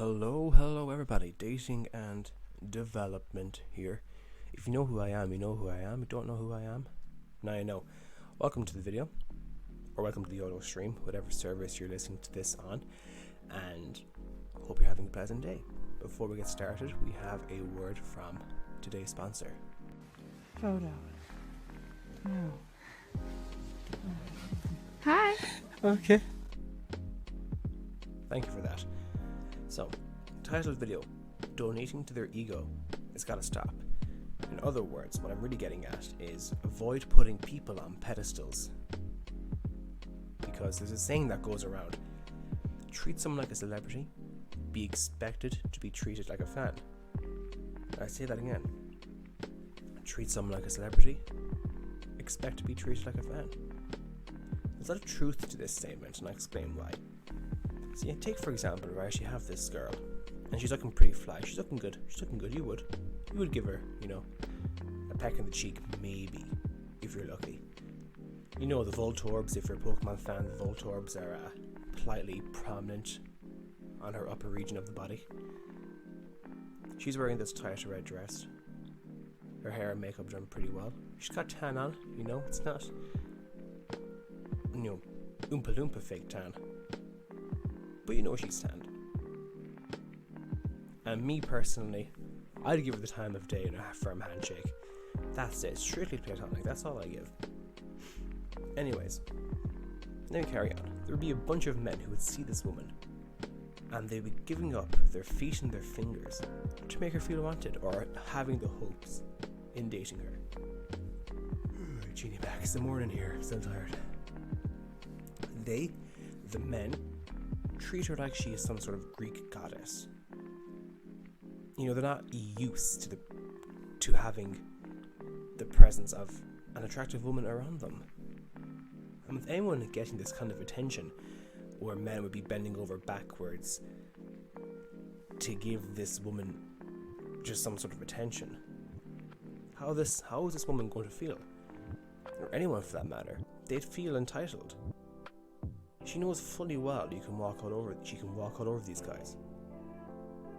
Hello everybody, dating and development here. If you know who I am, you know who I am. You don't know who I am, now you know. Welcome to the video, or welcome to the audio stream, whatever service you're listening to this on, and hope you're having a pleasant day. Before we get started, we have a word from today's sponsor. Photo. No. Hi. Okay. Thank you for that. So, title of the video, donating to their ego. It's gotta stop. In other words, what I'm really getting at is avoid putting people on pedestals. Because there's a saying that goes around, treat someone like a celebrity, be expected to be treated like a fan. I say that again. Treat someone like a celebrity, expect to be treated like a fan. There's a lot of truth to this statement, and I'll explain why. So yeah, take for example, right, you have this girl, and she's looking pretty fly, she's looking good, you would give her, a peck in the cheek, maybe, if you're lucky. You know, the Voltorbs, if you're a Pokemon fan, the Voltorbs are politely prominent on her upper region of the body. She's wearing this tight red dress, her hair and makeup done pretty well, she's got tan on, it's not, Oompa Loompa fake tan. But she's tanned. And me personally, I'd give her the time of day and a firm handshake. That's it, strictly platonic, that's all I give. Anyways, let me carry on. There would be a bunch of men who would see this woman, and they'd be giving up their feet and their fingers to make her feel wanted, or having the hopes in dating her. Genie back, it's the morning here, still tired. The men, treat her like she is some sort of Greek goddess. They're not used to having the presence of an attractive woman around them. And with anyone getting this kind of attention, where men would be bending over backwards to give this woman just some sort of attention, how is this woman going to feel? Or anyone for that matter. They'd feel entitled. She knows fully well she can walk all over these guys.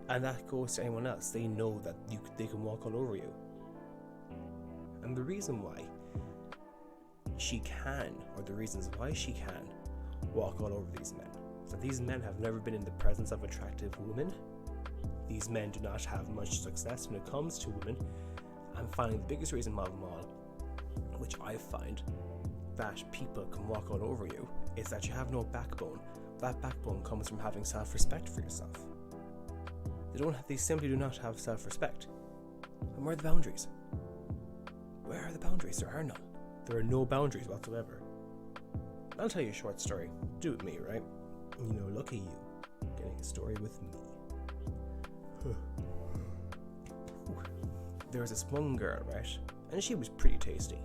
And that goes to anyone else. They know that they can walk all over you. And the reason why she can, or the reasons why she can walk all over these men, is that these men have never been in the presence of attractive women. These men do not have much success when it comes to women. And finally, the biggest reason of them all, which I find that people can walk all over you, is that you have no backbone. That backbone comes from having self-respect for yourself. They simply do not have self-respect. And where are the boundaries? Where are the boundaries? There are none. There are no boundaries whatsoever. I'll tell you a short story. Do with me, right? Lucky you, getting a story with me. There was this one girl, right? And she was pretty tasty.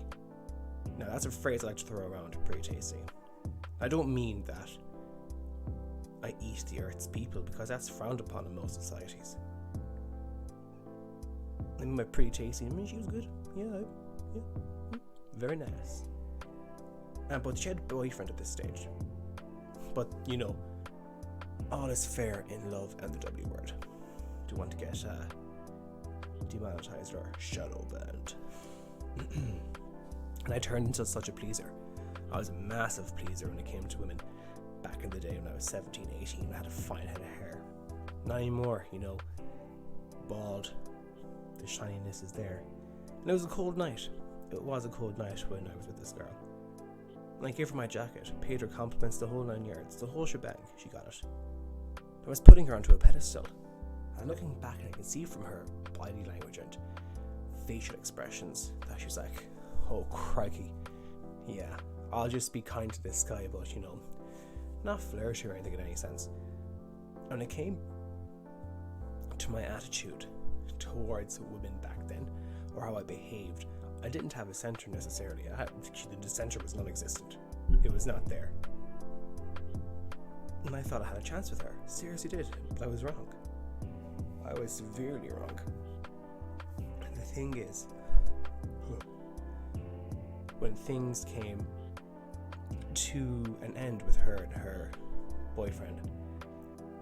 Now that's a phrase I like to throw around, pretty tasty. I don't mean that I eat the earth's people, because that's frowned upon in most societies. I mean by pretty tasty, she was good. Yeah. Very nice. But she had a boyfriend at this stage. But, all is fair in love and the W word. Do you want to get demonetized or shadow banned? And I turned into such a pleaser. I was a massive pleaser when it came to women back in the day when I was 17, 18 and I had a fine head of hair. Not anymore, bald. The shininess is there. And it was a cold night. It was a cold night when I was with this girl. And I gave her my jacket, paid her compliments, the whole 9 yards, the whole shebang. She got it. I was putting her onto a pedestal. And looking back, I could see from her body language and facial expressions that she was like, oh crikey, yeah, I'll just be kind to this guy, but not flirty or anything in any sense. And it came to my attitude towards women back then, or how I behaved. I didn't have a center necessarily. The center was non-existent. It was not there. And I thought I had a chance with her. Seriously did. But I was wrong. I was severely wrong. And the thing is, when things came to an end with her and her boyfriend,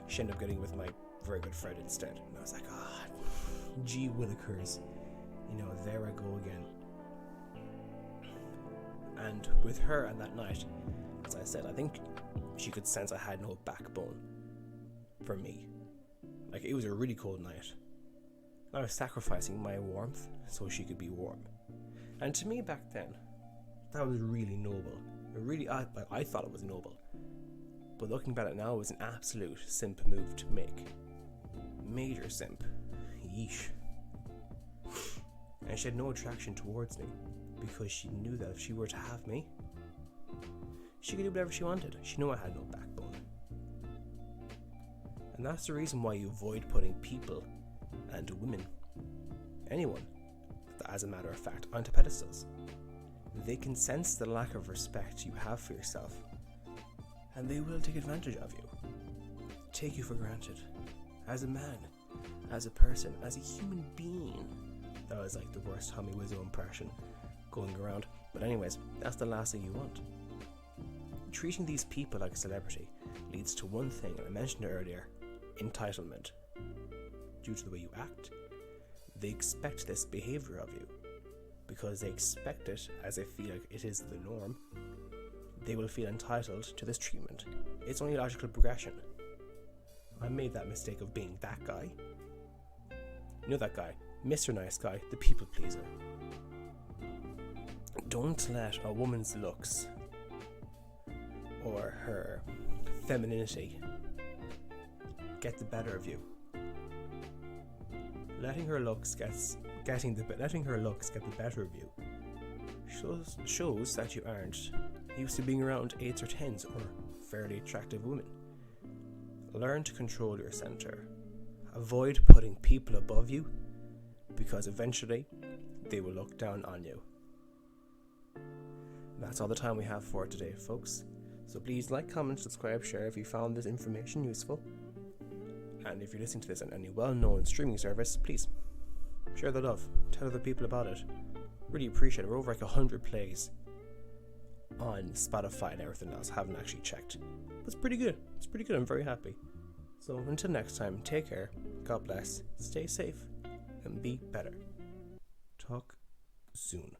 she ended up getting with my very good friend instead. And I was like, gee willikers, there I go again. And with her and that night, as I said, I think she could sense I had no backbone for me. Like, it was a really cold night. I was sacrificing my warmth so she could be warm. And to me back then, that was really noble. I thought it was noble. But looking back at it now, it was an absolute simp move to make. Major simp. Yeesh. And she had no attraction towards me, because she knew that if she were to have me, she could do whatever she wanted. She knew I had no backbone. And that's the reason why you avoid putting people and women, anyone, as a matter of fact, onto pedestals. They can sense the lack of respect you have for yourself, and they will take advantage of you, take you for granted, as a man, as a person, as a human being. That was like the worst Tommy Wiseau impression going around. But anyways, that's the last thing you want. Treating these people like a celebrity leads to one thing, and I mentioned it earlier: entitlement. Due to the way you act, they expect this behavior of you. Because they expect it, as they feel like it is the norm, they will feel entitled to this treatment. It's only a logical progression. I made that mistake of being that guy. You know that guy, Mr. Nice Guy, the people pleaser. Don't let a woman's looks or her femininity get the better of you. Letting her looks get the better of you shows that you aren't used to being around 8s or 10s or fairly attractive women. Learn to control your center. Avoid putting people above you, because eventually they will look down on you. That's all the time we have for today, folks. So please like, comment, subscribe, share if you found this information useful. And if you're listening to this on any well-known streaming service, please share the love. Tell other people about it. Really appreciate it. We're over like 100 plays on Spotify and everything else. Haven't actually checked. But it's pretty good. I'm very happy. So until next time, take care. God bless. Stay safe. And be better. Talk soon.